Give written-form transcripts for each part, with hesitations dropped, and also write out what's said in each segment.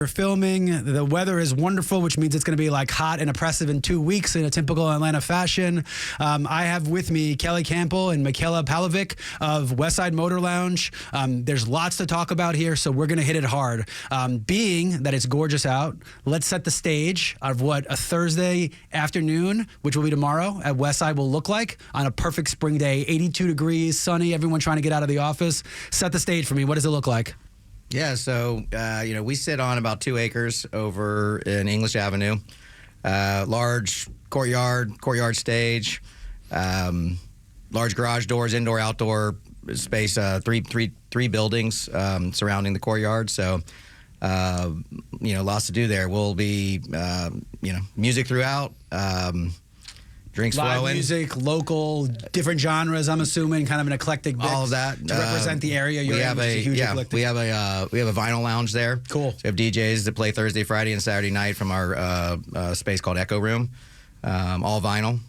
We're filming. The weather is wonderful, which means it's going to be like hot and oppressive in 2 weeks in a typical Atlanta fashion. I have with me Kelly Campbell and Michaela Palevic of Westside Motor Lounge. There's lots to talk about here, so we're going to hit it hard. Being that it's gorgeous out, let's set the stage of what a Thursday afternoon, which will be tomorrow at Westside, will look like on a perfect spring day. 82 degrees, sunny, everyone trying to get out of the office. Set the stage for me. What does it look like? Yeah, so, we sit on about 2 acres over in English Avenue. Large courtyard stage, large garage doors, indoor, outdoor space, three buildings surrounding the courtyard. So, lots to do there. We'll be, music throughout. Drinks live flowing. Music, local, different genres. I'm assuming kind of an eclectic mix. All of that to represent the area. We have a vinyl lounge there. Cool. So we have DJs that play Thursday, Friday, and Saturday night from our space called Echo Room. All vinyl.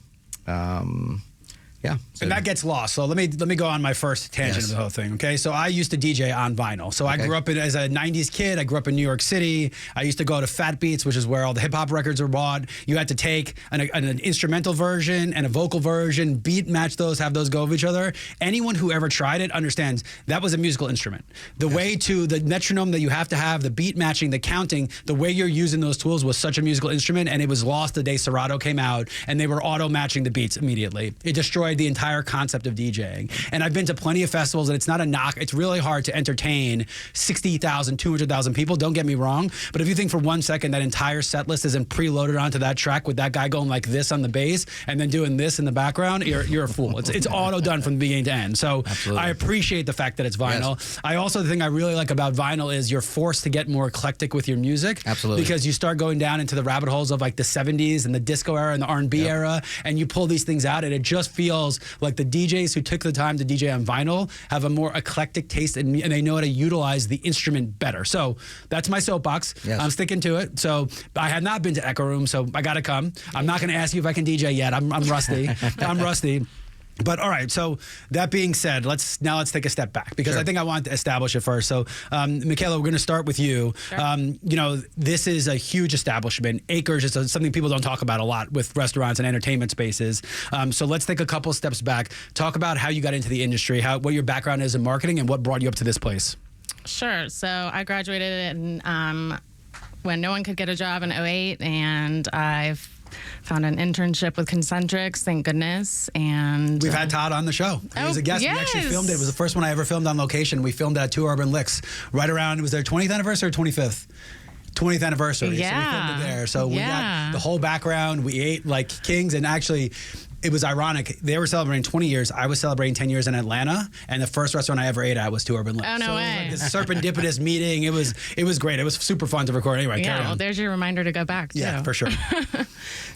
Yeah. So and that gets lost. So let me go on my first tangent of the whole thing. Okay. So I used to DJ on vinyl. So I grew up as a 90s kid. I grew up in New York City. I used to go to Fat Beats, which is where all the hip hop records were bought. You had to take an instrumental version and a vocal version, beat match those, have those go with each other. Anyone who ever tried it understands that was a musical instrument. The way to the metronome that you have to have, the beat matching, the counting, the way you're using those tools was such a musical instrument, and it was lost the day Serato came out and they were auto matching the beats immediately. It destroyed the entire concept of DJing. And I've been to plenty of festivals, and it's not a knock. It's really hard to entertain 60,000, 200,000 people. Don't get me wrong. But if you think for 1 second that entire set list isn't preloaded onto that track with that guy going like this on the bass and then doing this in the background, you're a fool. It's auto done from the beginning to end. So absolutely. I appreciate the fact that it's vinyl. Yes. I also, the thing I really like about vinyl is you're forced to get more eclectic with your music. Absolutely. Because you start going down into the rabbit holes of like the 70s and the disco era and the R&B era, and you pull these things out, and it just feels like the DJs who took the time to DJ on vinyl have a more eclectic taste, and they know how to utilize the instrument better. So that's my soapbox. Yes. I'm sticking to it. So I had not been to Echo Room, so I got to come. I'm not going to ask you if I can DJ yet. I'm rusty. I'm rusty. But all right, so that being said, let's take a step back, because I think I want to establish it first. So, Michaela, we're going to start with you. Sure. This is a huge establishment. Acres is something people don't talk about a lot with restaurants and entertainment spaces. So let's take a couple steps back. Talk about how you got into the industry, what your background is in marketing, and what brought you up to this place. Sure. So I graduated when no one could get a job in 2008, and I've found an internship with Concentrics, thank goodness. And we've had Todd on the show. He was a guest. Yes. We actually filmed it. It was the first one I ever filmed on location. We filmed at 2 Urban Licks right around, it was their 20th anniversary or 25th? 20th anniversary. Yeah. So we filmed it there. So we got the whole background. We ate like kings, and actually it was ironic. They were celebrating 20 years. I was celebrating 10 years in Atlanta, and the first restaurant I ever ate at was 2 Urban Licks. Oh, no way. It was like this serendipitous meeting. It was great. It was super fun to record. Anyway, carry on. Well, there's your reminder to go back, too. Yeah, for sure.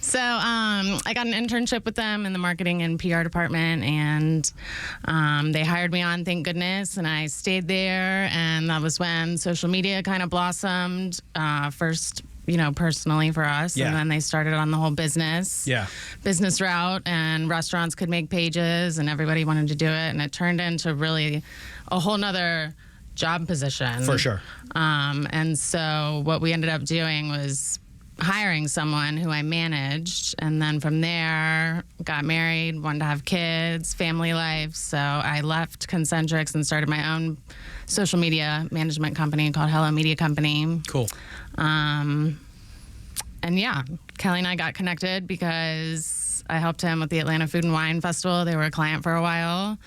So I got an internship with them in the marketing and PR department, and they hired me on, thank goodness, and I stayed there, and that was when social media kind of blossomed first, personally for us, and then they started on the whole business route, and restaurants could make pages, and everybody wanted to do it, and it turned into really a whole nother job position. For sure. And so what we ended up doing was hiring someone who I managed, and then from there got married, wanted to have kids, family life. So I left Concentrics and started my own social media management company called Hello Media Company. Cool. And yeah, Kelly and I got connected because I helped him with the Atlanta Food and Wine Festival. They were a client for a while.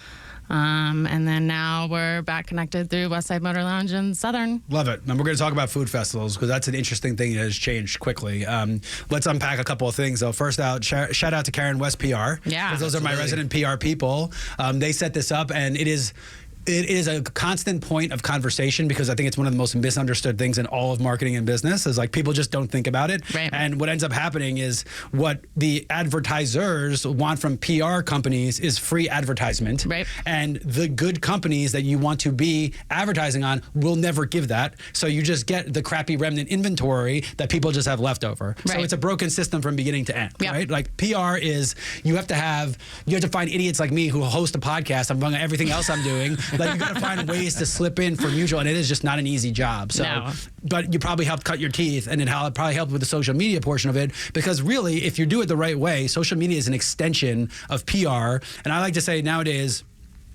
And then now we're back connected through Westside Motor Lounge in Southern. Love it. And we're going to talk about food festivals, because that's an interesting thing that has changed quickly. Let's unpack a couple of things, though. First out, shout out to Karen West PR. Yeah. Because those are my resident PR people. They set this up, and it is a constant point of conversation, because I think it's one of the most misunderstood things in all of marketing and business, is like people just don't think about it. Right. And what ends up happening is what the advertisers want from PR companies is free advertisement. Right. And the good companies that you want to be advertising on will never give that. So you just get the crappy remnant inventory that people just have left over. Right. So it's a broken system from beginning to end. Yep. Right? Like PR is, you have to find idiots like me who host a podcast among everything else I'm doing Like, you got to find ways to slip in for mutual, and it is just not an easy job. So, No. But you probably helped cut your teeth, and it probably helped with the social media portion of it, because really, if you do it the right way, social media is an extension of PR. And I like to say nowadays,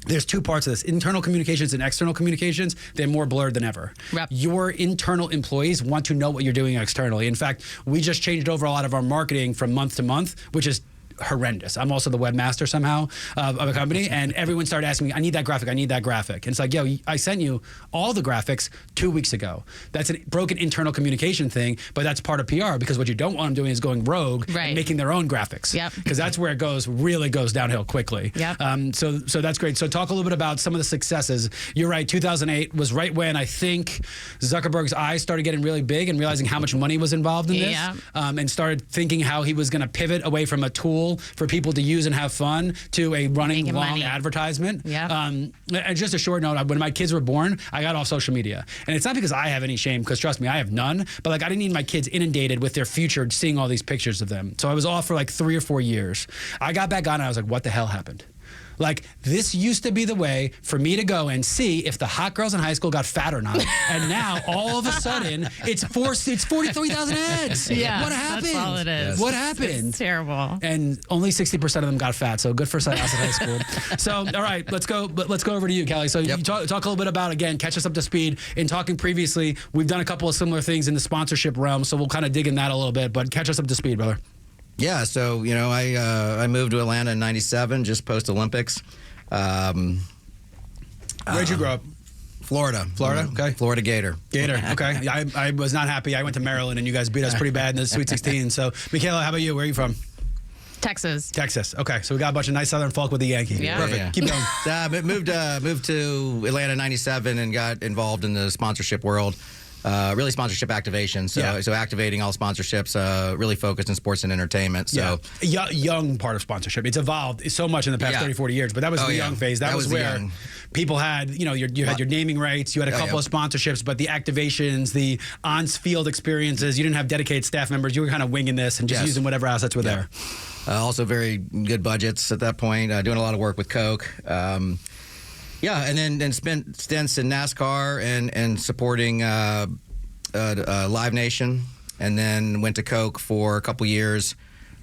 there's two parts of this: internal communications and external communications. They're more blurred than ever. Yep. Your internal employees want to know what you're doing externally. In fact, we just changed over a lot of our marketing from month to month, which is horrendous. I'm also the webmaster somehow of a company, and everyone started asking me, I need that graphic, I need that graphic. And it's like, yo, I sent you all the graphics 2 weeks ago. That's a broken internal communication thing, but that's part of PR, because what you don't want them doing is going rogue and making their own graphics. Yep. Because that's where it really goes downhill quickly. Yep. So that's great. So talk a little bit about some of the successes. You're right, 2008 was right when I think Zuckerberg's eyes started getting really big and realizing how much money was involved in this, Yeah. And started thinking how he was going to pivot away from a tool for people to use and have fun to a running Making long money. advertisement. Yeah. And just a short note, when my kids were born, I got off social media. And it's not because I have any shame, because trust me, I have none, but like, I didn't need my kids inundated with their future, seeing all these pictures of them. So I was off for like 3 or 4 years. I got back on and I was like, what the hell happened? Like, this used to be the way for me to go and see if the hot girls in high school got fat or not. And now, all of a sudden, it's 43,000 ads. Yeah, What happened? that's all it is. What happened? It's terrible. And only 60% of them got fat, so good for us at high school. So, all right, let's go over to you, Kelly. So you talk a little bit about, again, catch us up to speed. In talking previously, we've done a couple of similar things in the sponsorship realm, so we'll kind of dig in that a little bit, but catch us up to speed, brother. Yeah, so I moved to Atlanta in '97, just post Olympics. Where'd you grow up? Florida. Okay. Florida Gator. Okay. I was not happy. I went to Maryland, and you guys beat us pretty bad in the Sweet 16. So, Michaela, how about you? Where are you from? Texas. Texas. Okay, so we got a bunch of nice Southern folk with the Yankee. Yeah. Perfect. Yeah. Keep going. Moved to Atlanta in '97 and got involved in the sponsorship world. Really sponsorship activation. So activating all sponsorships, really focused in sports and entertainment. So young part of sponsorship. It's evolved so much in the past 30, 40 years, but that was the young phase. That was where people had, you had your naming rights, you had a couple of sponsorships, but the activations, the on-field experiences, you didn't have dedicated staff members. You were kind of winging this and just using whatever assets were there. Also very good budgets at that point, doing a lot of work with Coke. And then spent stints in NASCAR and supporting Live Nation, and then went to Coke for a couple years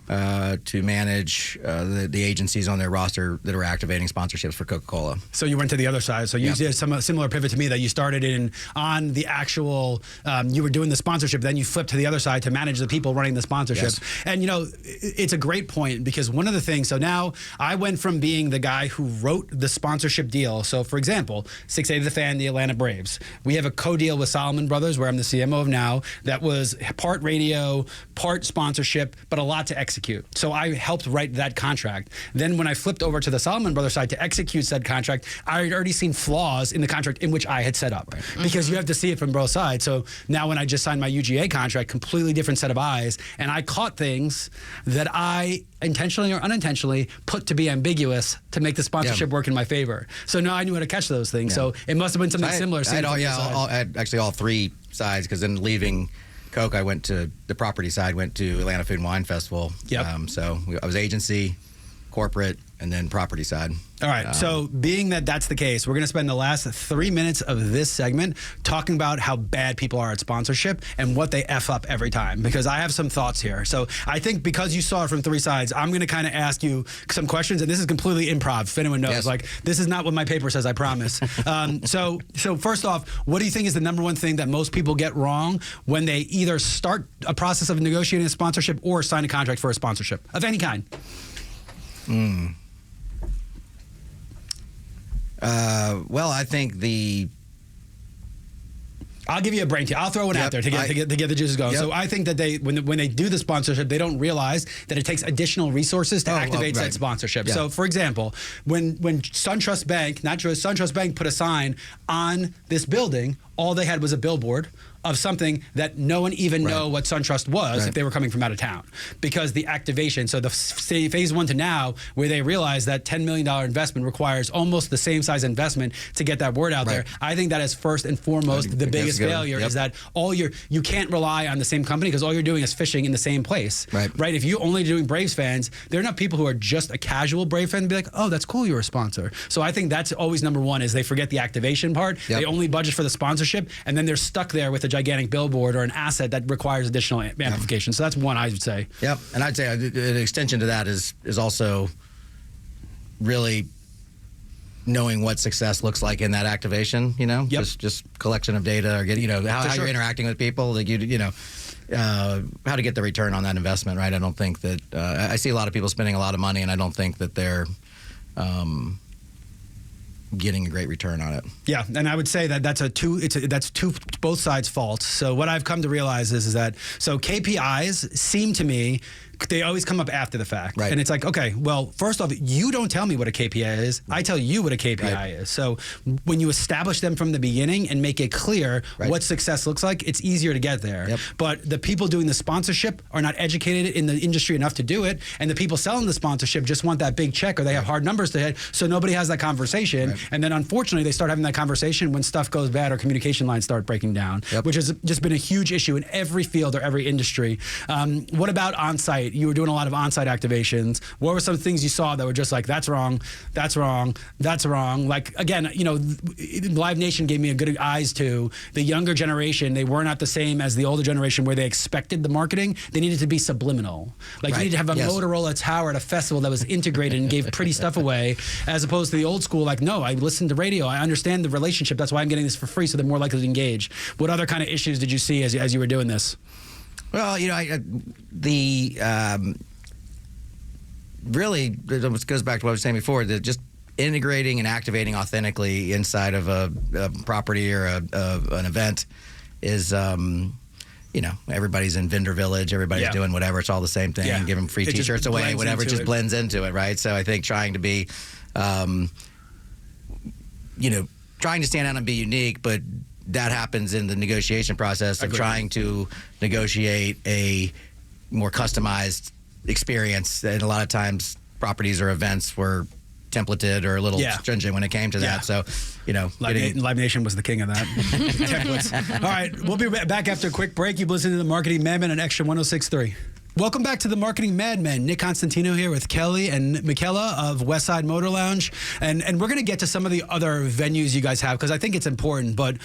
to manage the agencies on their roster that are activating sponsorships for Coca-Cola. So you went to the other side. So you did some similar pivot to me, that you started in on the actual, you were doing the sponsorship, then you flipped to the other side to manage the people running the sponsorship. Yes. And it's a great point, because one of the things, so now I went from being the guy who wrote the sponsorship deal. So for example, 680 The Fan, the Atlanta Braves. We have a co-deal with Solomon Brothers, where I'm the CMO of now, that was part radio, part sponsorship, but a lot to execute. So I helped write that contract. Then when I flipped over to the Solomon Brothers side to execute said contract, I had already seen flaws in the contract in which I had set up, because you have to see it from both sides. So now when I just signed my UGA contract, completely different set of eyes, and I caught things that I intentionally or unintentionally put to be ambiguous to make the sponsorship work in my favor. So now I knew how to catch those things. So it must have been something similar. I had actually all three sides, because then leaving Coke, I went to the property side, went to Atlanta Food and Wine Festival. So I was agency, corporate, and then property side. All right. So being that that's the case, we're going to spend the last 3 minutes of this segment talking about how bad people are at sponsorship and what they F up every time, because I have some thoughts here. So I think because you saw it from three sides, I'm going to kind of ask you some questions, and this is completely improv, if anyone knows. Like, this is not what my paper says, I promise. So first off, what do you think is the number one thing that most people get wrong when they either start a process of negotiating a sponsorship or sign a contract for a sponsorship of any kind? Well, I think I'll give you a brain tease. I'll throw one out there to get the juices going. So I think that when they do the sponsorship, they don't realize that it takes additional resources to activate that sponsorship. So for example, when SunTrust Bank, SunTrust Bank put a sign on this building, all they had was a billboard. of something that no one even know what SunTrust was if they were coming from out of town, because the activation. So the phase 1 to now, where they realize that $10 million investment requires almost the same size investment to get that word out there. I think that is first and foremost the biggest failure is that you can't rely on the same company, because all you're doing is fishing in the same place. Right? If you're only doing Braves fans, there are not people who are just a casual Brave fan and be like, oh, that's cool, you're a sponsor. So I think that's always number one, is they forget the activation part. They only budget for the sponsorship, and then they're stuck there with a gigantic billboard or an asset that requires additional amplification. So that's one I would say. Yep, and I'd say an extension to that is also really knowing what success looks like in that activation. Just collection of data, or how you're interacting with people, like how to get the return on that investment. Right? I don't think that I see a lot of people spending a lot of money, and I don't think that they're getting a great return on it. Yeah, and I would say that that's both sides' fault. So what I've come to realize is that KPIs seem to me, they always come up after the fact. And it's like, okay, well, first off, you don't tell me what a KPI is. I tell you what a KPI is. So when you establish them from the beginning and make it clear what success looks like, it's easier to get there. But the people doing the sponsorship are not educated in the industry enough to do it, and the people selling the sponsorship just want that big check, or they have hard numbers to hit, so nobody has that conversation. And then unfortunately, they start having that conversation when stuff goes bad or communication lines start breaking down, which has just been a huge issue in every field or every industry. What about on-site? You were doing a lot of on-site activations. What were some things you saw that were just like, that's wrong, that's wrong, that's wrong? Like, again, Live Nation gave me a good eyes to the younger generation. They were not the same as the older generation, where they expected the marketing. They needed to be subliminal. Like, you need to have a Motorola tower at a festival that was integrated and gave pretty stuff away, as opposed to the old school, like, no, I listen to radio. I understand the relationship. That's why I'm getting this for free, so they're more likely to engage. What other kind of issues did you see as you were doing this? Well, really, it goes back to what I was saying before, that just integrating and activating authentically inside of a property or an event is, everybody's in vendor village, everybody's doing whatever, it's all the same thing, give them free t-shirts away, whatever, it just blends into it, right? So I think trying to be, trying to stand out and be unique, but that happens in the negotiation process of trying to negotiate a more customized experience. And a lot of times properties or events were templated or a little stringent when it came to that. So, Live Nation was the king of that. Templates. All right, we'll be back after a quick break. You've listened to the Marketing Madmen on Extra 106.3. Welcome back to the Marketing Madmen. Nick Constantino here with Kelly and Michaela of Westside Motor Lounge, and we're going to get to some of the other venues you guys have, because I think it's important. But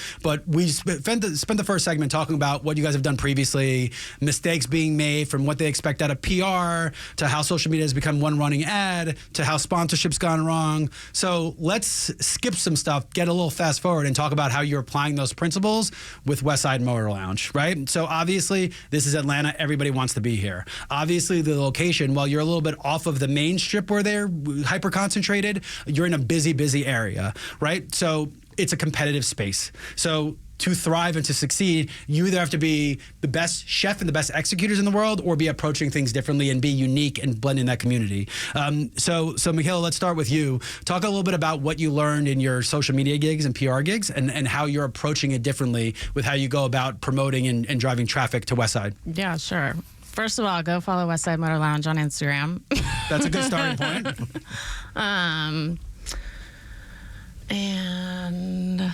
we spent the first segment talking about what you guys have done previously, mistakes being made from what they expect out of PR, to how social media has become one running ad, to how sponsorship's gone wrong. So let's skip some stuff, get a little fast forward, and talk about how you're applying those principles with Westside Motor Lounge, right? So obviously, this is Atlanta. Everybody wants to be here. Obviously, the location, while you're a little bit off of the main strip where they're hyper concentrated, you're in a busy area, right? So it's a competitive space. So to thrive and to succeed, you either have to be the best chef and the best executors in the world, or be approaching things differently and be unique and blend in that community. So Michaela, let's start with you. Talk a little bit about what you learned in your social media gigs and PR gigs, and how you're approaching it differently with how you go about promoting and driving traffic to Westside. Yeah, sure. First of all, go follow Westside Motor Lounge on Instagram. That's a good starting point. And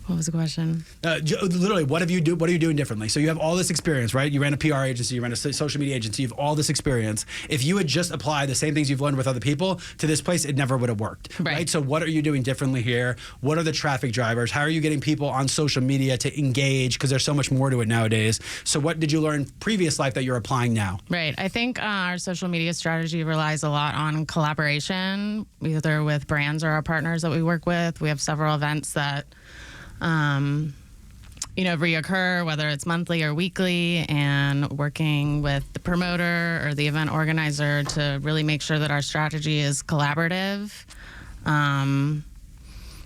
what was the question? Literally, what are you doing differently? So you have all this experience, right? You ran a PR agency, you ran a social media agency, you have all this experience. If you had just applied the same things you've learned with other people to this place, it never would have worked, right? So what are you doing differently here? What are the traffic drivers? How are you getting people on social media to engage? Because there's so much more to it nowadays. So what did you learn previous life that you're applying now? Right. I think our social media strategy relies a lot on collaboration, either with brands or our partners that we work with. We have several events that reoccur, whether it's monthly or weekly, and working with the promoter or the event organizer to really make sure that our strategy is collaborative.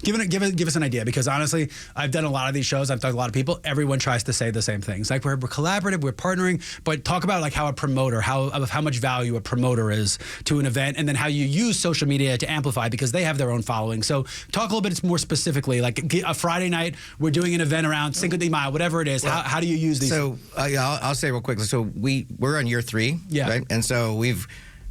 Give us an idea, because honestly, I've done a lot of these shows. I've talked to a lot of people. Everyone tries to say the same things. Like we're collaborative, we're partnering, but talk about like how a promoter, how much value a promoter is to an event, and then how you use social media to amplify, because they have their own following. So talk a little bit more specifically, like a Friday night, we're doing an event around Cinco de Mayo, whatever it is. How do you use these? So I'll say real quickly. So we're on year 3, right? And so we've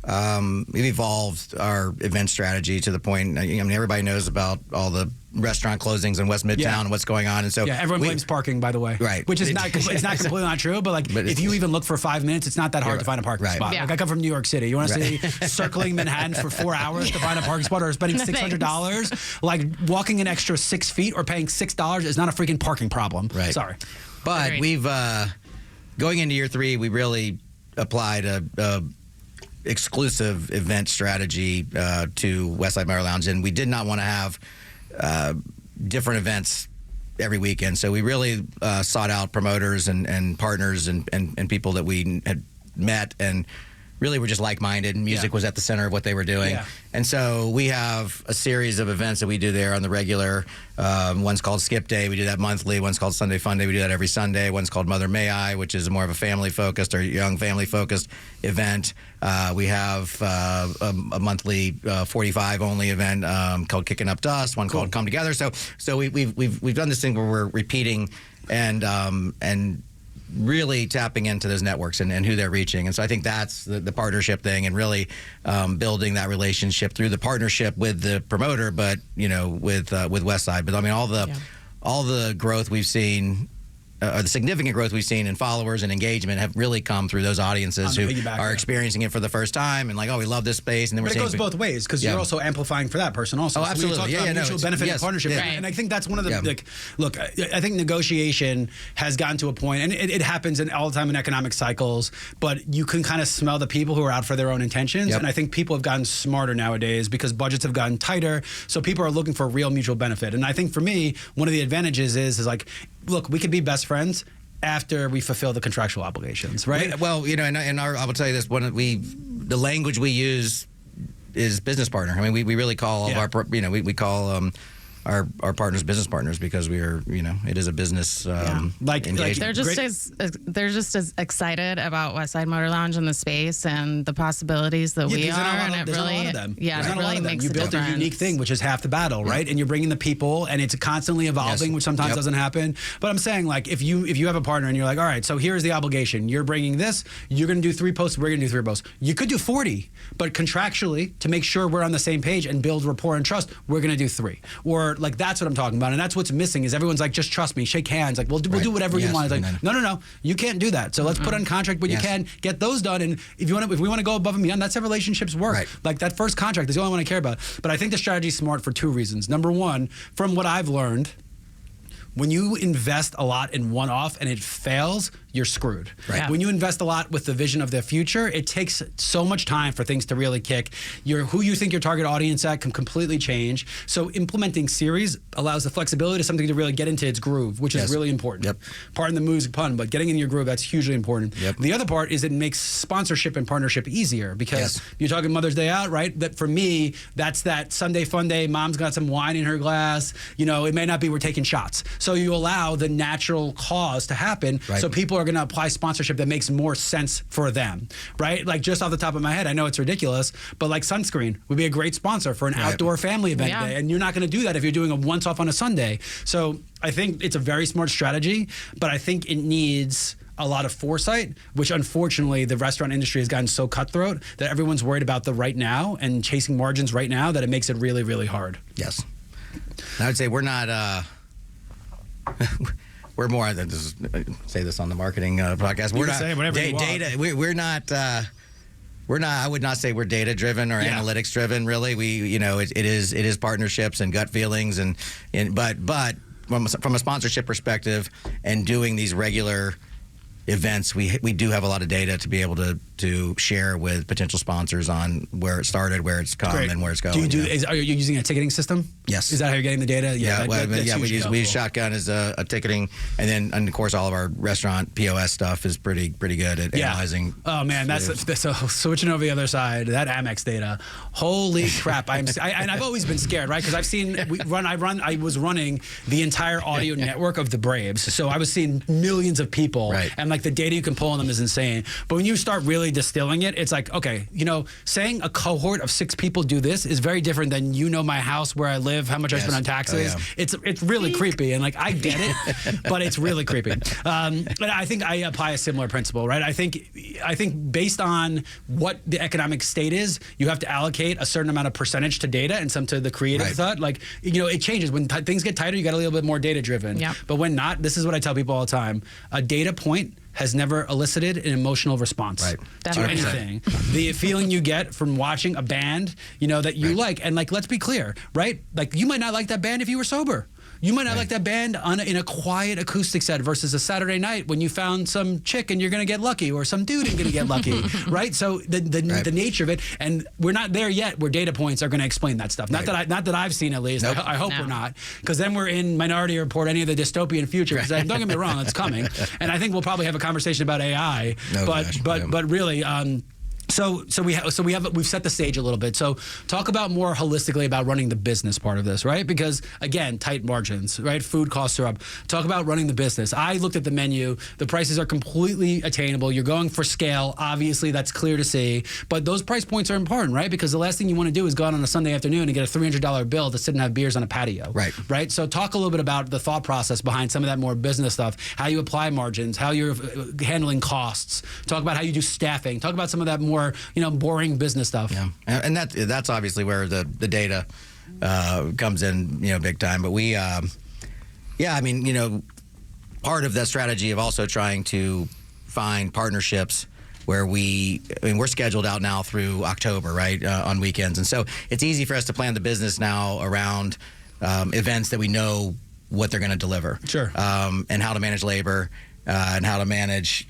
evolved our event strategy to the point. I mean, everybody knows about all the restaurant closings in West Midtown and what's going on. And so everyone blames parking, by the way, right? Which is it's not completely not true. But if you even look for 5 minutes, it's not that hard to find a parking spot. Yeah. Like I come from New York City. You want to see circling Manhattan for 4 hours to find a parking spot, or spending $600? Like walking an extra 6 feet or paying $6 is not a freaking parking problem. Right. Sorry. But Agreed. we've going into year 3, we really applied a exclusive event strategy to Westside Motor Lounge, and we did not want to have different events every weekend. So we really sought out promoters and partners and people that we had met and really were just like-minded, and music was at the center of what they were doing. Yeah. And so we have a series of events that we do there on the regular. One's called Skip Day. We do that monthly. One's called Sunday Fun Day. We do that every Sunday. One's called Mother May I, which is more of a family-focused or young family-focused event. We have a monthly 45-only event called Kicking Up Dust, one called Come Together. So we've done this thing where we're repeating and really tapping into those networks and who they're reaching. And so I think that's the partnership thing, and really building that relationship through the partnership with the promoter, but with Westside. But I mean, all the growth we've seen, or the significant growth we've seen in followers and engagement, have really come through those audiences who are experiencing it for the first time and like, oh, we love this space. And then But it goes both ways, because you're also amplifying for that person also. Oh, So absolutely. when you talk about mutual benefit and partnership. Right. And I think that's one of the, look, I think negotiation has gotten to a point, and it happens all the time in economic cycles, but you can kind of smell the people who are out for their own intentions. And I think people have gotten smarter nowadays because budgets have gotten tighter. So people are looking for real mutual benefit. And I think for me, one of the advantages is like, look, we could be best friends after we fulfill the contractual obligations, right? Well, I will tell you this: the language we use is business partner. I mean, we really call all of our, we call our partners business partners, because we are, it is a business engagement. They're just as excited about Westside Motor Lounge and the space and the possibilities that we are, and it really, it really makes a difference. You built a unique thing, which is half the battle, right? And you're bringing the people, and it's constantly evolving, which sometimes doesn't happen. But I'm saying, like, if you have a partner and you're like, all right, so here's the obligation. You're bringing this. You're going to do 3 posts. We're going to do 3 posts. You could do 40, but contractually, to make sure we're on the same page and build rapport and trust, we're going to do 3. Or like, that's what I'm talking about, and that's what's missing. Is everyone's like, just trust me, shake hands, like we'll do whatever you want. It's like, no, you can't do that. So let's put on contract, but you can get those done. And if we want to go above and beyond, that's how relationships work. Right. Like that first contract is the only one I care about. But I think the strategy is smart for 2 reasons. Number one, from what I've learned, when you invest a lot in one-off and it fails, you're screwed. Right. Yeah. When you invest a lot with the vision of the future, it takes so much time for things to really kick. Who you think your target audience at can completely change. So implementing series allows the flexibility to something to really get into its groove, which is really important. Yep. Pardon the music pun, but getting in your groove, that's hugely important. Yep. The other part is it makes sponsorship and partnership easier, because you're talking Mother's Day out, right? That for me, that's that Sunday fun day. Mom's got some wine in her glass. It may not be we're taking shots. So you allow the natural cause to happen. Right. So people are going to apply sponsorship that makes more sense for them, right? Like just off the top of my head, I know it's ridiculous, but like sunscreen would be a great sponsor for an outdoor family event day. And you're not going to do that if you're doing a once off on a Sunday. So I think it's a very smart strategy, but I think it needs a lot of foresight, which unfortunately the restaurant industry has gotten so cutthroat that everyone's worried about the right now and chasing margins right now that it makes it really, really hard. Yes. I would say we're not... we're more. Say this on the marketing podcast. We're not say whatever you want. Data. We're not. We're not. I would not say we're data driven or analytics driven. Really, it is partnerships and gut feelings but from a sponsorship perspective and doing these regular events, we do have a lot of data to be able to share with potential sponsors on where it started, where it's come, and where it's going. Are you using a ticketing system? Yes. Is that how you're getting the data? We use Shotgun as a ticketing, and of course all of our restaurant POS stuff is pretty good at analyzing. Oh man, that's so switching over the other side. That Amex data, holy crap! And I've always been scared, right? Because I've seen I was running the entire audio network of the Braves, so I was seeing millions of people, right. And like the data you can pull on them is insane. But when you start really distilling it, it's like, okay, saying a cohort of 6 people do this is very different than my house, where I live, how much I spend on taxes. It's really creepy, and like I get it, but it's really creepy. And I think I apply a similar principle, right? I think based on what the economic state is, you have to allocate a certain amount of percentage to data and some to the creative thought. Like it changes when things get tighter. You got a little bit more data driven. Yep. But when not, this is what I tell people all the time: a data point has never elicited an emotional response to anything. The feeling you get from watching a band, that you like, and like, let's be clear, right? Like, you might not like that band if you were sober. You might not like that band in a quiet acoustic set versus a Saturday night when you found some chick and you're going to get lucky, or some dude and going to get lucky, right? So the nature of it, and we're not there yet where data points are going to explain that stuff. Not that I've seen, at least. Nope. I hope we're not, because then we're in Minority Report, any of the dystopian future. Don't get me wrong, it's coming, and I think we'll probably have a conversation about AI. But really. We've set the stage a little bit. So talk about more holistically about running the business part of this, right? Because again, tight margins, right? Food costs are up. Talk about running the business. I looked at the menu. The prices are completely attainable. You're going for scale. Obviously, that's clear to see. But those price points are important, right? Because the last thing you want to do is go out on a Sunday afternoon and get a $300 bill to sit and have beers on a patio. Right? So talk a little bit about the thought process behind some of that more business stuff, how you apply margins, how you're handling costs. Talk about how you do staffing. Talk about some of that more boring business stuff. Yeah, and that's obviously where the data comes in, big time. But we, part of that strategy of also trying to find partnerships where we're scheduled out now through October, right, on weekends, and so it's easy for us to plan the business now around events that we know what they're going to deliver, and how to manage labor. And how to manage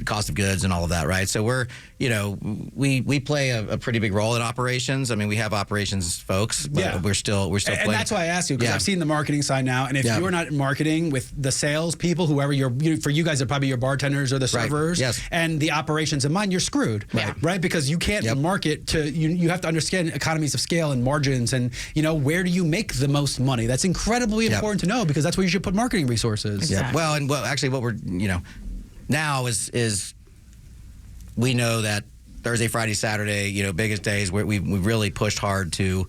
cost of goods and all of that, right? So we play a pretty big role in operations. I mean, we have operations folks, but we're still playing. And that's why I asked you, because I've seen the marketing side now, and if you're not in marketing with the sales people, whoever for you guys are probably your bartenders or the servers, and the operations in mind, you're screwed, right? Because you can't market to you have to understand economies of scale and margins, and where do you make the most money? That's incredibly important to know, because that's where you should put marketing resources. Exactly. Well, actually, what we're now is we know that Thursday, Friday, Saturday, biggest days where we really pushed hard to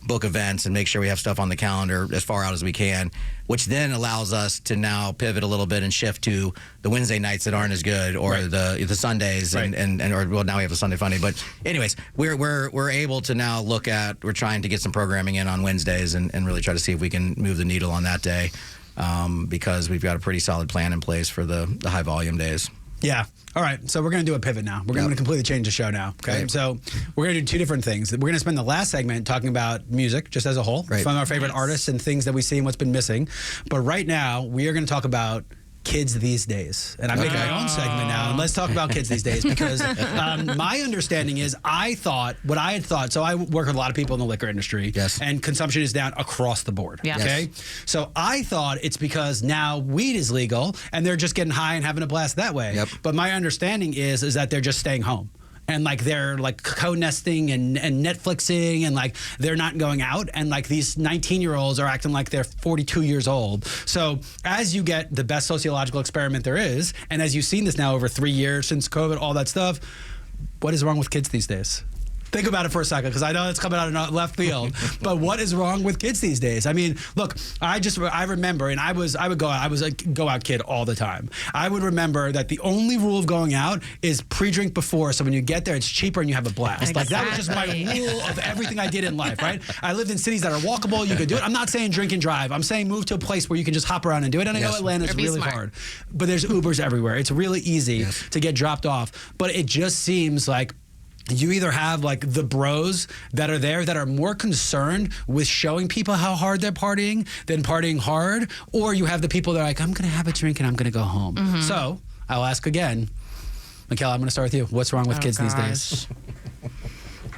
book events and make sure we have stuff on the calendar as far out as we can, which then allows us to now pivot a little bit and shift to the Wednesday nights that aren't as good, or the Sundays, or now we have a Sunday Funny. But anyways, we're able to now we're trying to get some programming in on Wednesdays and really try to see if we can move the needle on that day. Because we've got a pretty solid plan in place for the high volume days. Yeah. All right. So we're going to do a pivot now. We're going to completely change the show now. Okay. Right. So we're going to do 2 different things. We're going to spend the last segment talking about music just as a whole, from our favorite artists and things that we see and what's been missing. But right now, we are going to talk about kids these days. And I'm making my own segment now. And let's talk about kids these days, because my understanding is what I had thought, so I work with a lot of people in the liquor industry, and consumption is down across the board. Okay. So I thought it's because now weed is legal and they're just getting high and having a blast that way. But my understanding is that they're just staying home. And like they're like co-nesting and Netflixing, and like they're not going out, and like these 19-year-olds are acting like they're 42 years old. So as you get the best sociological experiment there is, and as you've seen this now over 3 years since COVID, all that stuff, what is wrong with kids these days? Think about it for a second, because I know it's coming out of left field. But what is wrong with kids these days? I mean, look, I remember, and I was a go out kid all the time. I would remember that the only rule of going out is pre-drink before, so when you get there, it's cheaper and you have a blast. Like that was just my rule of everything I did in life, right? I lived in cities that are walkable. You could do it. I'm not saying drink and drive. I'm saying move to a place where you can just hop around and do it. And I know Atlanta's really hard, but there's Ubers everywhere. It's really easy to get dropped off. But it just seems like you either have like the bros that are there that are more concerned with showing people how hard they're partying than partying hard, or you have the people that are like, I'm going to have a drink and I'm going to go home. So I'll ask again. Michaela, I'm going to start with you. What's wrong with kids these days?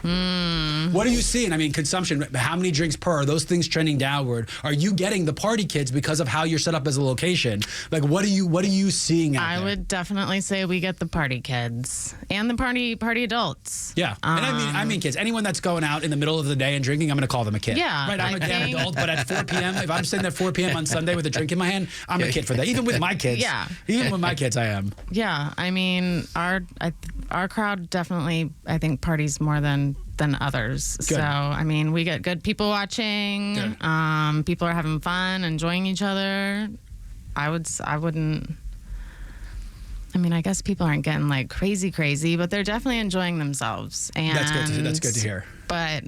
What are you seeing? I mean, consumption, how many drinks per? Are those things trending downward? Are you getting the party kids because of how you're set up as a location? Like, what are you seeing out there? I would definitely say we get the party kids and the party adults. Yeah, and I mean kids. Anyone that's going out in the middle of the day and drinking, I'm going to call them a kid. Yeah. Right, I'm a damn adult, but at 4 p.m., if I'm sitting at 4 p.m. on Sunday with a drink in my hand, I'm a kid for that. Even with my kids. Yeah. Even with my kids, I am. Yeah, I mean, our crowd definitely, I think, parties more than others. Good. So, I mean, we get good people watching. Good. People are having fun, enjoying each other. I wouldn't. I mean, I guess people aren't getting like crazy, but they're definitely enjoying themselves. And That's good to hear. But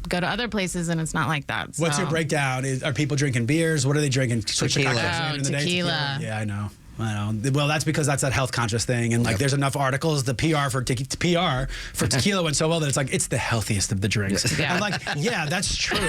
go to other places and it's not like that. So. What's your breakdown? Are people drinking beers? What are they drinking? Tequila. Tequila. Yeah, I know. Well, that's because that's that health conscious thing, and like there's enough articles. The PR for tequila went so well that it's the healthiest of the drinks. Yeah. I'm like, yeah, that's true,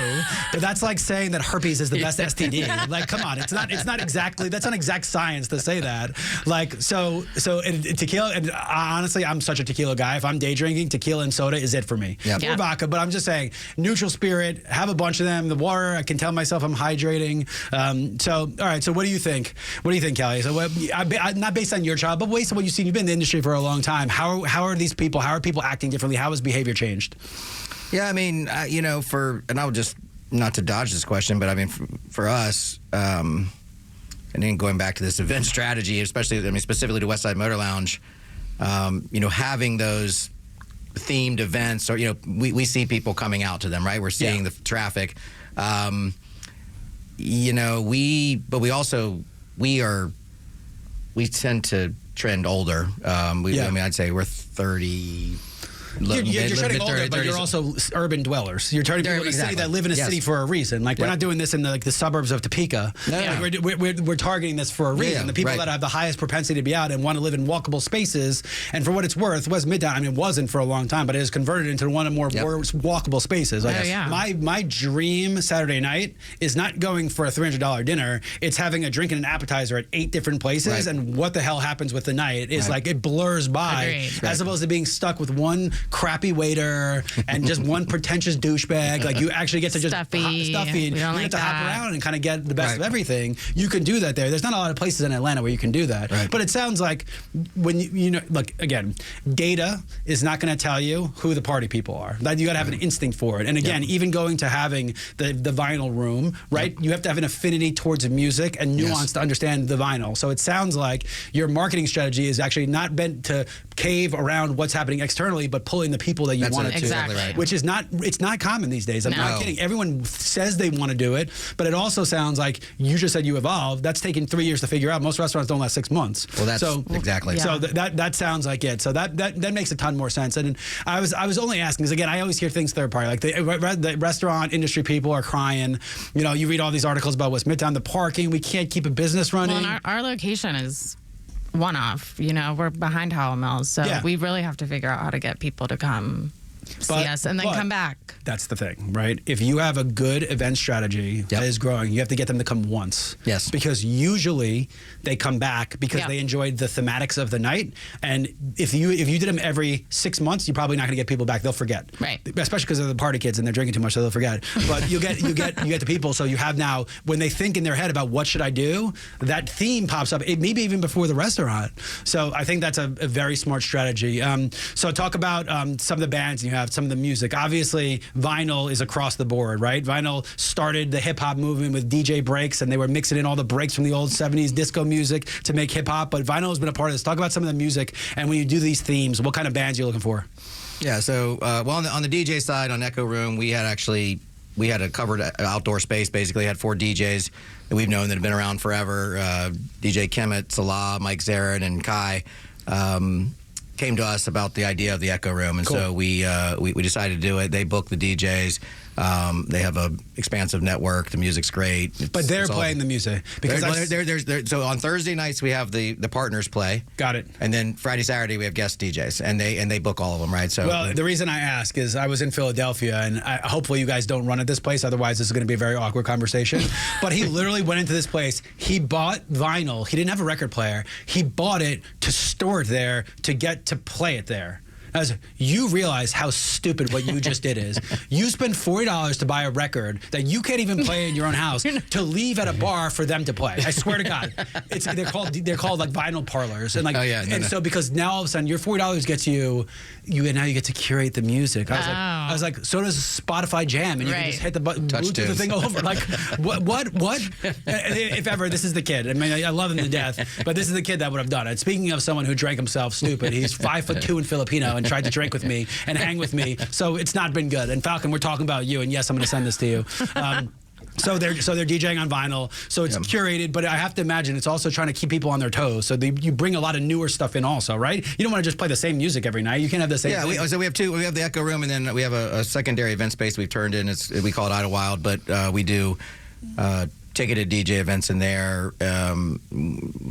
but that's like saying that herpes is the best STD. Like, come on, it's not exactly, that's not exact science to say that. Like, so tequila, and honestly, I'm such a tequila guy. If I'm day drinking, tequila and soda is it for me. Yep. Or vodka, but I'm just saying, neutral spirit, have a bunch of them. The water, I can tell myself I'm hydrating. So, all right. So, what do you think? What do you think, Kelly? So, not based on your child, but based on what you've seen. You've been in the industry for a long time. How are these people? How are people acting differently? How has behavior changed? Yeah, I mean, and I would just, not to dodge this question, but I mean, for us, and then going back to this event strategy, especially, I mean, specifically to Westside Motor Lounge, having those themed events, or we see people coming out to them, right? We're seeing the traffic. We tend to trend older. I mean, I'd say we're 30. You're turning older, but you're also urban dwellers. You're turning people in a city that live in a city for a reason. Like, we're not doing this in the suburbs of Topeka. No. Like, we're targeting this for a reason. The people that have the highest propensity to be out and want to live in walkable spaces. And for what it's worth, West Midtown, I mean, it wasn't for a long time, but it has converted into one of more walkable spaces. Like, my dream Saturday night is not going for a $300 dinner. It's having a drink and an appetizer at 8 different places. And what the hell happens with the night is like, it blurs by. As opposed to being stuck with one crappy waiter and just one pretentious douchebag. Like, you actually get to just stuffy. You get to hop around and kind of get the best of everything. You can do that there. There's not a lot of places in Atlanta where you can do that. But it sounds like when look, again, data is not going to tell you who the party people are. Like, you got to have an instinct for it. And again, even going to having the vinyl room, right? You have to have an affinity towards music and nuance to understand the vinyl. So it sounds like your marketing strategy is actually not meant to cave around what's happening externally, but pulling the people that you want to, exactly right. which is it's not common these days. I'm not kidding. Everyone says they want to do it, but it also sounds like you just said you evolved. That's taken 3 years to figure out. Most restaurants don't last 6 months. Well, that's exactly. So that sounds like it. So that makes a ton more sense. And I was only asking because, again, I always hear things third party. Like, the restaurant industry people are crying. You read all these articles about West Midtown, the parking. We can't keep a business running. Well, and our location is one-off. We're behind Howell Mills, so we really have to figure out how to get people to come see us and then come back. That's the thing, right? If you have a good event strategy that is growing, you have to get them to come once. Yes. Because usually they come back because they enjoyed the thematics of the night. And if you did them every 6 months, you're probably not going to get people back. They'll forget. Right. Especially because they're the party kids and they're drinking too much, so they'll forget. But you get the people. So you have now, when they think in their head about what should I do, that theme pops up. Maybe even before the restaurant. So I think that's a very smart strategy. So talk about some of the bands you have, some of the music. Obviously, vinyl is across the board, right? Vinyl started the hip hop movement with DJ breaks, and they were mixing in all the breaks from the old 70s disco music to make hip hop. But vinyl has been a part of this. Talk about some of the music, and when you do these themes, what kind of bands you're looking for? Yeah, so on the DJ side, on Echo Room, we had a covered outdoor space. Basically, had 4 DJs that we've known that have been around forever. DJ Kemet, Salah, Mike Zarin, and Kai. Came to us about the idea of the Echo Room, and so we decided to do it. They booked the DJs. They have a expansive network. The music's great. But they're playing the music because so on Thursday nights we have the partners play. Got it. And then Friday, Saturday we have guest DJs, and they book all of them, right? So well, the reason I ask is I was in Philadelphia, and hopefully you guys don't run at this place. Otherwise, this is going to be a very awkward conversation. But he literally went into this place. He bought vinyl. He didn't have a record player. He bought it to store it there to get to play it there. As you realize how stupid what you just did is. You spend $40 to buy a record that you can't even play in your own house to leave at a bar for them to play. I swear to God, they're called like vinyl parlors, and like so because now all of a sudden your $40 gets you now you get to curate the music. I was like, so does Spotify Jam, and you can just hit the button, Bluetooth the thing over. Like what? If ever this is the kid. I mean, I love him to death, but this is the kid that would have done it. Speaking of someone who drank himself stupid, he's 5'2" and Filipino. And tried to drink with me and hang with me, so it's not been good. And Falcon, we're talking about you, and yes, I'm going to send this to you. So they're DJing on vinyl, so it's curated, but I have to imagine it's also trying to keep people on their toes. So you bring a lot of newer stuff in, also, right? You don't want to just play the same music every night. You can't have the same. Yeah, so we have two. We have the Echo Room, and then we have a secondary event space we've turned in. We call it Idlewild, but we do. Ticketed DJ events in there.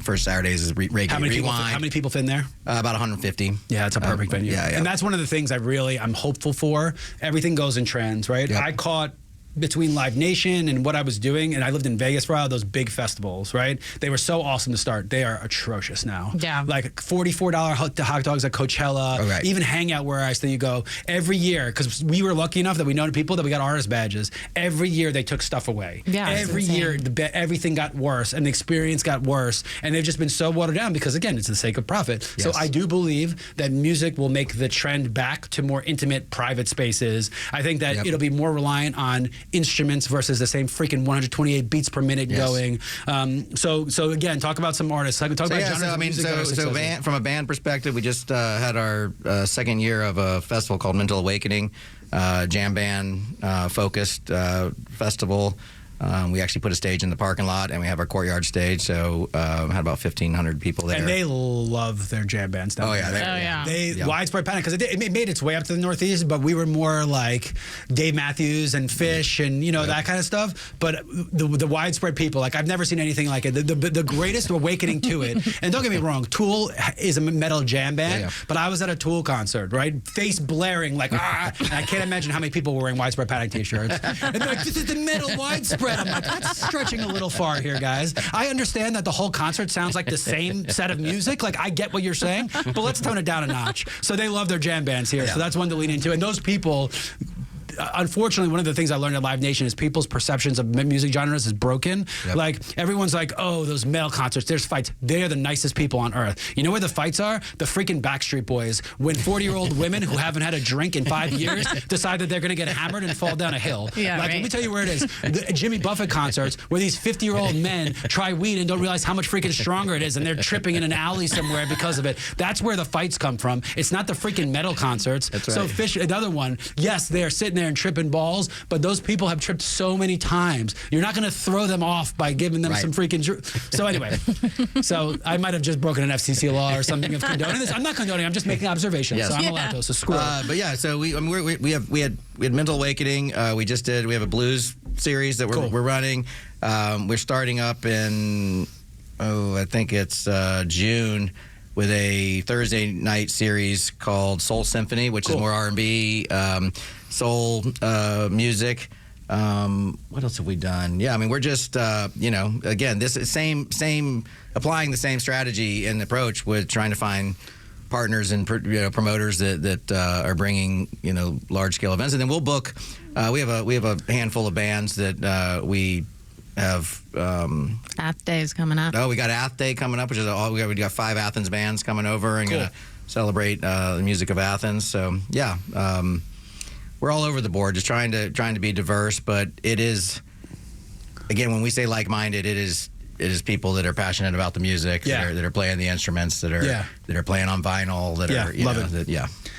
First Saturdays is Rewind. How many people fit in there? About 150. Yeah, it's a perfect venue. Yeah. And that's one of the things I'm hopeful for. Everything goes in trends, right? Yep. I caught between Live Nation and what I was doing, and I lived in Vegas for a while, those big festivals, right? They were so awesome to start. They are atrocious now. Yeah. Like $44 hot dogs at Coachella, even Hangout where I still you go. Every year, because we were lucky enough that we know people that we got artist badges. Every year they took stuff away. Yeah, every year everything got worse and the experience got worse, and they've just been so watered down because, again, it's the sake of profit. Yes. So I do believe that music will make the trend back to more intimate, private spaces. I think that it'll be more reliant on instruments versus the same freaking 128 beats per minute going. So again, talk about some artists. I can talk about genres of music. From a band perspective, we just had our second year of a festival called Mental Awakening, jam band focused festival. We actually put a stage in the parking lot, and we have our courtyard stage. So had about 1,500 people there. And they love their jam bands down there. They widespread panic because it made its way up to the Northeast, but we were more like Dave Matthews and Fish and that kind of stuff. But the widespread people, like I've never seen anything like it. The greatest awakening to it. And don't get me wrong, Tool is a metal jam band, but I was at a Tool concert, right? Face blaring, like and I can't imagine how many people were wearing Widespread Panic t-shirts. And they're like, this is the metal widespread. I'm like, that's stretching a little far here, guys. I understand that the whole concert sounds like the same set of music. Like, I get what you're saying, but let's tone it down a notch. So they love their jam bands here. So that's one to lean into. And those people, unfortunately, one of the things I learned at Live Nation is people's perceptions of music genres is broken. Like, everyone's like, oh, those metal concerts, there's fights. They're the nicest people on earth. You know where the fights are? The freaking Backstreet Boys. When 40-year-old women who haven't had a drink in 5 years decide that they're going to get hammered and fall down a hill. Let me tell you where it is. The Jimmy Buffett concerts where these 50-year-old men try weed and don't realize how much freaking stronger it is, and they're tripping in an alley somewhere because of it. That's where the fights come from. It's not the freaking metal concerts. That's right. So Fish, another one, yes, they're sitting there and tripping balls, but those people have tripped so many times. You're not going to throw them off by giving them some freaking... So anyway, so I might have just broken an FCC law or something of condoning this. I'm not condoning. I'm just making observations. So I'm allowed to. So screw it. But yeah, so we had Mental Awakening. We have a blues series that we're running. We're starting up in I think it's June with a Thursday night series called Soul Symphony, which is more R&B, soul music. What else have we done? Yeah, I mean, we're just, again, this is same applying the same strategy and approach with trying to find partners and promoters that are bringing large scale events, and then we'll book. We have a handful of bands that we have. Ath Day is coming up. Oh, we got Ath Day coming up, which is we got 5 Athens bands coming over and gonna celebrate the music of Athens. So yeah, we're all over the board, just trying to be diverse. But it is, again, when we say like-minded, it is people that are passionate about the music, that are playing the instruments, that are playing on vinyl, that are love it.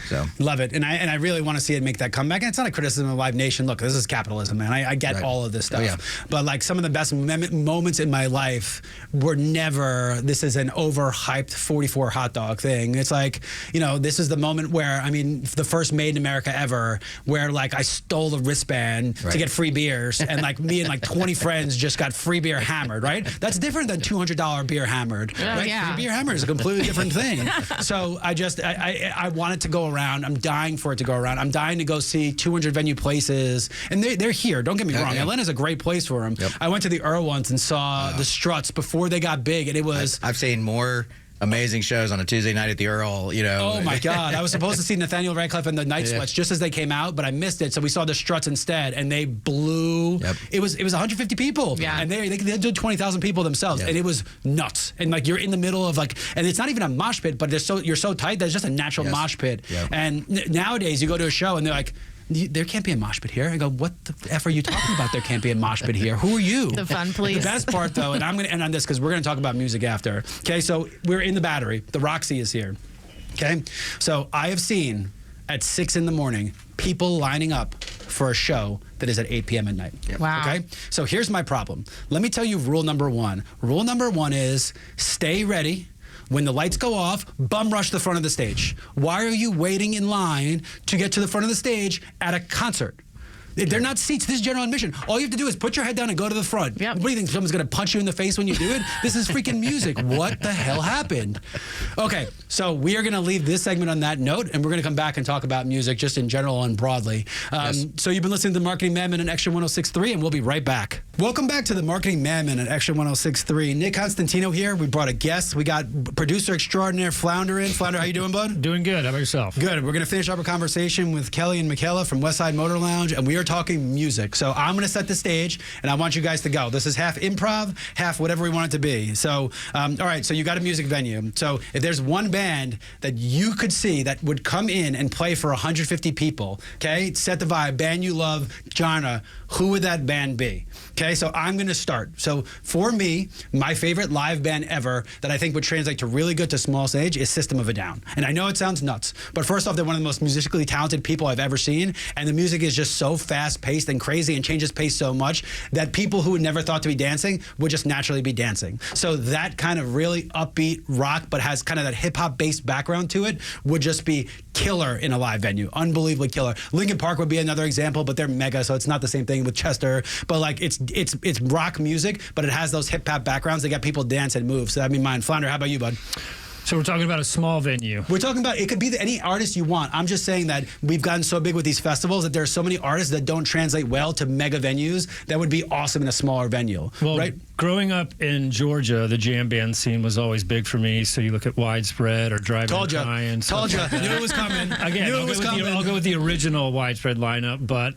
So love it, and I really want to see it make that comeback. And it's not a criticism of Live Nation. Look, this is capitalism, man. I get all of this stuff, but like some of the best moments in my life were never. This is an overhyped 44 hot dog thing. It's like, you know, this is the moment where, I mean, the first Made in America ever, where like I stole a wristband to get free beers, and like me and like 20 friends just got free beer hammered. Right? That's different than $200 beer hammered. Right? Free beer hammered is a completely different thing. So I want it to go around. I'm dying for it to go around. I'm dying to go see 200 venue places, and they're here. Don't get me wrong. Atlanta's a great place for them. I went to the Earl once and saw the Struts before they got big, and it was. I've seen more amazing shows on a Tuesday night at the Earl, you know. Oh my God. I was supposed to see Nathaniel Radcliffe and the Night Sweats just as they came out, but I missed it. So we saw the Struts instead, and they blew. It was 150 people. And they did 20,000 people themselves, and it was nuts. And like you're in the middle of like, and it's not even a mosh pit, but you're so tight that it's just a natural mosh pit. And nowadays you go to a show and they're like, there can't be a mosh pit here. I go, what the F are you talking about? There can't be a mosh pit here. Who are you? The fun police. The best part, though, and I'm going to end on this because we're going to talk about music after. Okay, so we're in the Battery. The Roxy is here. Okay, so I have seen at 6 in the morning people lining up for a show that is at 8 p.m. at night. Wow. Okay, so here's my problem. Let me tell you rule number one. Rule number one is stay ready. When the lights go off, bum rush the front of the stage. Why are you waiting in line to get to the front of the stage at a concert? They're not seats. This is general admission. All you have to do is put your head down and go to the front. What do you think? Someone's going to punch you in the face when you do it? This is freaking music. What the hell happened? Okay, so we are going to leave this segment on that note, and we're going to come back and talk about music just in general and broadly. So you've been listening to the Marketing Madmen and Extra 106.3, and we'll be right back. Welcome back to the Marketing Madmen and Extra 106.3. Nick Constantino here. We brought a guest. We got producer extraordinaire Flounder in. Flounder, how you doing, bud? Doing good. How about yourself? Good. We're going to finish up our conversation with Kelly and Michaela from Westside Motor Lounge, and we are talking music. So I'm going to set the stage, and I want you guys to go. This is half improv, half whatever we want it to be. So, all right, so you got a music venue. So if there's one band that you could see that would come in and play for 150 people, okay, set the vibe, band you love, genre, who would that band be? Okay, so I'm going to start. So for me, my favorite live band ever that I think would translate to really good to small stage is System of a Down. And I know it sounds nuts, but first off, they're one of the most musically talented people I've ever seen, and the music is just so fast-paced and crazy and changes pace so much that people who would never thought to be dancing would just naturally be dancing. So that kind of really upbeat rock, but has kind of that hip-hop based background to it, would just be killer in a live venue. Unbelievably killer. Linkin Park would be another example, but they're mega, so it's not the same thing with Chester. But like it's rock music, but it has those hip-hop backgrounds that get people dance and move. So that'd be mine. Flounder, how about you, bud? So we're talking about a small venue. We're talking about, it could be any artist you want. I'm just saying that we've gotten so big with these festivals that there are so many artists that don't translate well to mega venues that would be awesome in a smaller venue. Well, right? Growing up in Georgia, the jam band scene was always big for me. So you look at Widespread or Drive-In and Told you. Knew it was coming. Again, I'll go with the original Widespread lineup. But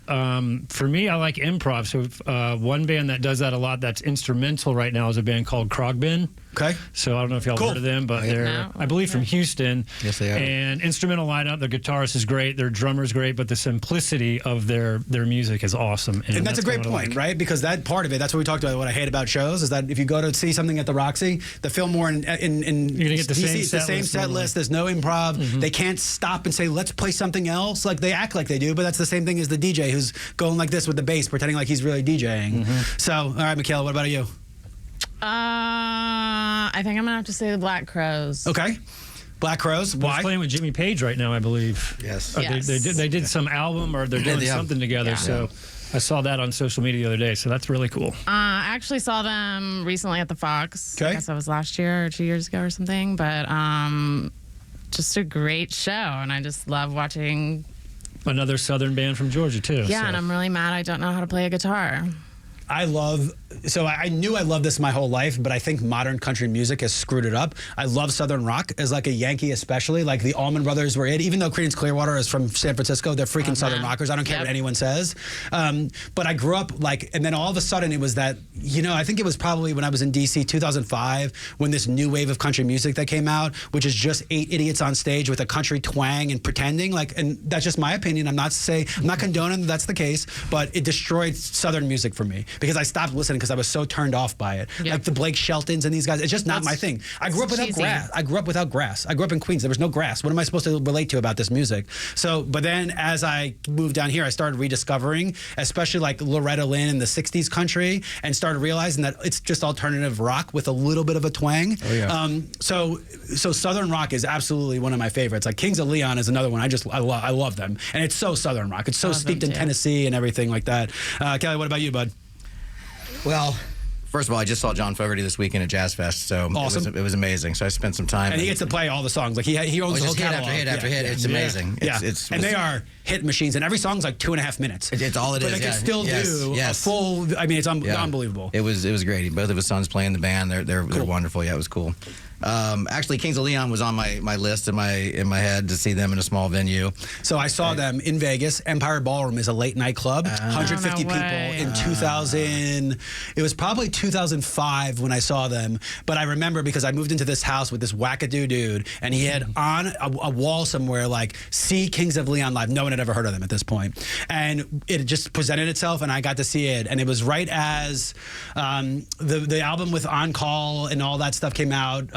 for me, I like improv. So one band that does that a lot that's instrumental right now is a band called Krogbin. Okay. So I don't know if y'all heard of them, but they're, I believe, from Houston. Yes, they are. And instrumental lineup. Their guitarist is great. Their drummer's great, but the simplicity of their music is awesome. And that's a great point, right? Because that part of it, that's what we talked about. What I hate about shows is that if you go to see something at the Roxy, the Fillmore in you're gonna get the same set list. There's no improv. They can't stop and say, let's play something else. Like they act like they do, but that's the same thing as the DJ who's going like this with the bass, pretending like he's really DJing. So, all right, Michaela, what about you? I think I'm gonna have to say the Black Crowes. Okay. Black Crowes. Why? They're playing with Jimmy Page right now, I believe. Yes. They did some album, or they're doing something together. So I saw that on social media the other day. So that's really cool. I actually saw them recently at the Fox. Okay. I guess that was last year or 2 years ago or something. But just a great show, and I just love watching. Another Southern band from Georgia too. Yeah, and I'm really mad I don't know how to play a guitar. I knew I loved this my whole life, but I think modern country music has screwed it up. I love Southern rock as like a Yankee, especially like the Allman Brothers were it. Even though Creedence Clearwater is from San Francisco, they're freaking Southern rockers. I don't care what anyone says. But I grew up like, and then all of a sudden it was that, I think it was probably when I was in DC, 2005, when this new wave of country music that came out, which is just 8 idiots on stage with a country twang and pretending and that's just my opinion. I'm not condoning that's the case, but it destroyed Southern music for me because I stopped listening because I was so turned off by it. Yep. Like the Blake Sheltons and these guys, it's just not my thing. I grew up without cheesy. grass. I grew up without grass. I grew up in Queens. There was no grass. What am I supposed to relate to about this music? So, but then as I moved down here, I started rediscovering, especially like Loretta Lynn in the 60s country, and started realizing that it's just alternative rock with a little bit of a twang. Oh, yeah. So Southern rock is absolutely one of my favorites. Like Kings of Leon is another one. I love them. And it's so Southern rock. It's so steeped in Tennessee and everything like that. Kelly, what about you, bud? Well, first of all, I just saw John Fogerty this weekend at Jazz Fest, so awesome. it was amazing. So I spent some time. And he gets to play all the songs. Like he owns the whole hit catalog. after hit after hit. It's amazing. Yeah. And they are hit machines, and every song's like 2.5 minutes. It's all it is. But they can still do a full. I mean, it's unbelievable. It was great. Both of his sons play in the band. They're wonderful. Yeah, it was cool. Actually, Kings of Leon was on my list in my head to see them in a small venue. So I saw them in Vegas. Empire Ballroom is a late night club. 150 people in 2000. It was probably 2005 when I saw them. But I remember because I moved into this house with this wackadoo dude, and he had on a wall somewhere like "See Kings of Leon live." No one had ever heard of them at this point, and it just presented itself, and I got to see it. And it was right as the album with On Call and all that stuff came out.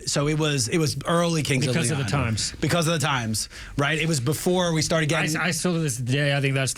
So it was early Kings of Leon. Because of the times. Because of the times, right? It was before we started getting. I still to this day, I think that's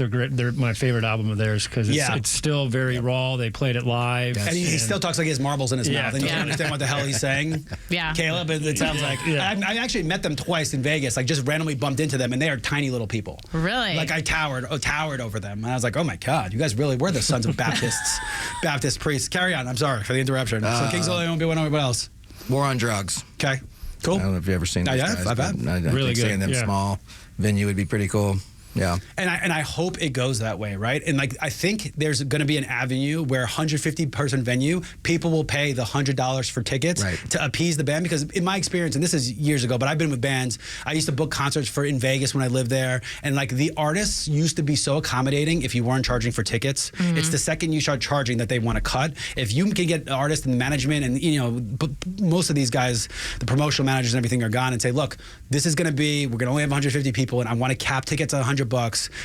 my favorite album of theirs because it's still very raw. They played it live, and he still talks like he has marbles in his mouth, and you can't understand what the hell he's saying. Yeah, Caleb, it sounds like. I actually met them twice in Vegas. Like just randomly bumped into them, and they are tiny little people. Really? Like I towered over them, and I was like, oh my god, you guys really were the sons of Baptists, Baptist priests. Carry on. I'm sorry for the interruption. So Kings of Leon, what else? War on Drugs. Okay, cool. I don't know if you've ever seen those guys. I've had. I really think good. seeing them small venue would be pretty cool. Yeah. And I hope it goes that way, right? And like I think there's going to be an avenue where 150 person venue, people will pay the $100 for tickets to appease the band, because in my experience, and this is years ago, but I've been with bands, I used to book concerts in Vegas when I lived there, and like the artists used to be so accommodating if you weren't charging for tickets. It's the second you start charging that they want to cut. If you can get artists and management and most of these guys, the promotional managers and everything are gone, and say, look, this is going to be, we're going to only have 150 people, and I want to cap tickets at $100.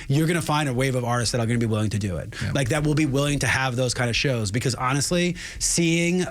You're going to find a wave of artists that are going to be willing to do it. Like that will be willing to have those kind of shows, because honestly, seeing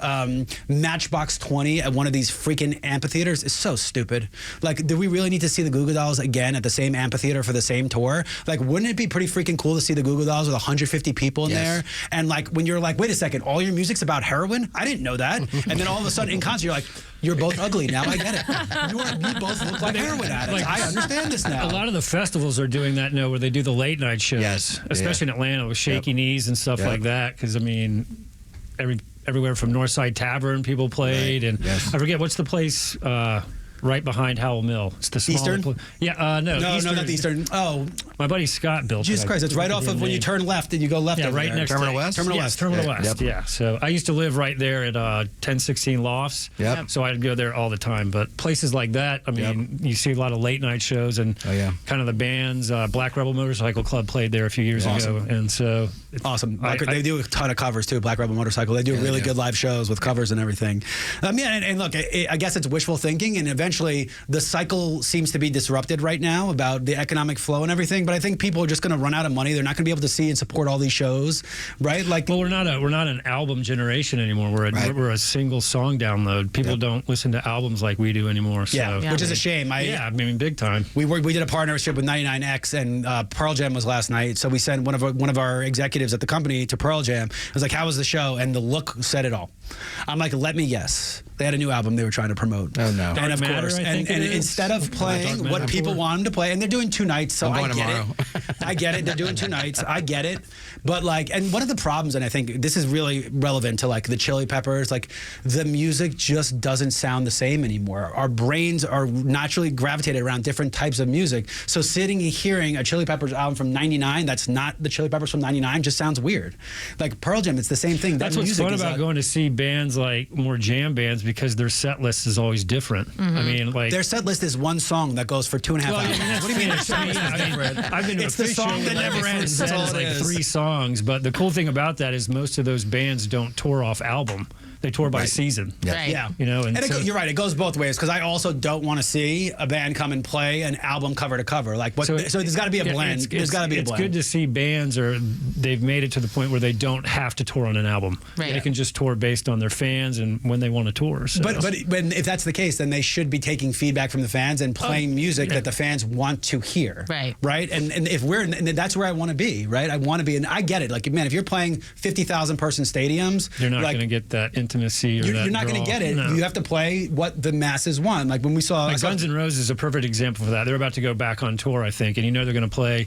Matchbox 20 at one of these freaking amphitheaters is so stupid. Like, do we really need to see the Goo Goo Dolls again at the same amphitheater for the same tour? Like, wouldn't it be pretty freaking cool to see the Goo Goo Dolls with 150 people in there? And like, when you're like, wait a second, all your music's about heroin? I didn't know that. And then all of a sudden in concert, you're like, you're both ugly now. I get it. You both look like heroin addicts. I understand this now. A lot of the festivals are doing that now, where they do the late night shows, especially in Atlanta with Shaky Knees and stuff like that. Because I mean, everywhere from Northside Tavern people played, and I forget what's the place right behind Howell Mill. It's the smaller Eastern? No, not the Eastern. Oh, my buddy Scott built it. Jesus Christ, it's right off of when you turn left and you go left. Yeah, over right there. next Terminal to West? Terminal Yes, West. Terminal West. Yeah. So I used to live right there at 1016 Lofts. Yep. So I'd go there all the time. But places like that, I mean, you see a lot of late night shows and kind of the bands. Black Rebel Motorcycle Club played there a few years ago, and so awesome. They do a ton of covers too. Black Rebel Motorcycle. They do really good live shows with covers and everything. And look, I guess it's wishful thinking, and eventually the cycle seems to be disrupted right now about the economic flow and everything. But I think people are just going to run out of money. They're not going to be able to see and support all these shows, right? Like, well, we're not an album generation anymore. We're a single song download. People don't listen to albums like we do anymore. So. Which is a shame. I mean, big time. We did a partnership with 99X, and Pearl Jam was last night. So we sent one of our executives at the company to Pearl Jam. I was like, "How was the show?" And the look said it all. I'm like, let me guess. They had a new album they were trying to promote. Oh no! And of course, and instead of playing what people want them to play, and they're doing 2 nights, so I get it. I get it. They're doing 2 nights. I get it. But like, and one of the problems, and I think this is really relevant to like the Chili Peppers, like the music just doesn't sound the same anymore. Our brains are naturally gravitated around different types of music. So sitting and hearing a Chili Peppers album from '99 that's not the Chili Peppers from '99 just sounds weird. Like Pearl Jam, it's the same thing. That's what's fun about going to see bands like more jam bands, because their set list is always different. I mean, like their set list is one song that goes for 2.5 hours. What do you mean? I've been to it's the song that never ends. That's all it like is. 3 songs. But the cool thing about that is most of those bands don't tour off album. They tour by season. Right. Yeah. You know, and so, you're right. It goes both ways because I also don't want to see a band come and play an album cover to cover. Like, so there's got to be a blend. There's got to be a blend. It's good to see bands they've made it to the point where they don't have to tour on an album. Right. They can just tour based on their fans and when they want to tour. So. But if that's the case, then they should be taking feedback from the fans and playing music that the fans want to hear. Right. Right. And if and that's where I want to be. Right. I want to be, and I get it. Like, man, if you're playing 50,000 person stadiums, you're not going to get that intimacy. Or you're not going to get it. No. You have to play what the masses want. Like when we saw Guns N' Roses is a perfect example for that. They're about to go back on tour, I think, and they're going to play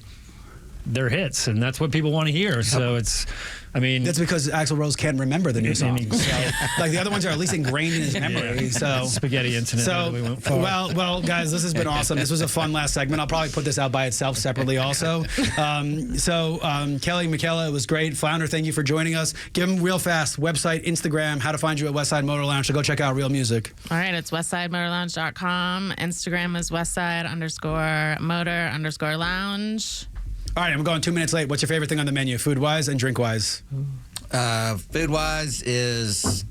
their hits, and that's what people want to hear. So that's because Axl Rose can't remember the new songs. So, like the other ones are at least ingrained in his memory. So spaghetti incident. So we went far. well, guys, this has been awesome. This was a fun last segment. I'll probably put this out by itself separately also. Kelly, Michaela, it was great. Flounder, thank you for joining us. Give them real fast website, Instagram, how to find you at Westside Motor Lounge. So go check out real music. All right, it's westsidemotorlounge.com. Instagram is westside_motor_lounge. All right, I'm going 2 minutes late. What's your favorite thing on the menu, food-wise and drink-wise? Food-wise is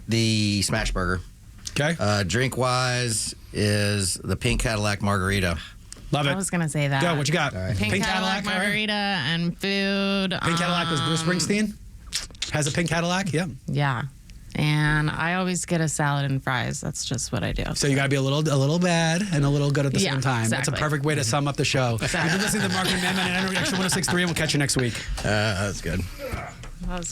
the smash burger. Okay. Drink-wise is the pink Cadillac margarita. Love it. I was going to say that. Go, what you got? Right. Pink Cadillac margarita and food. Pink Cadillac was Bruce Springsteen? Has a pink Cadillac? Yeah. Yeah. And I always get a salad and fries. That's just what I do. So you got to be a little bad and a little good at the same time. Exactly. That's a perfect way to sum up the show. You've been listening to Mark and Madmen and Extra 106.3, and we'll catch you next week. That's good. That was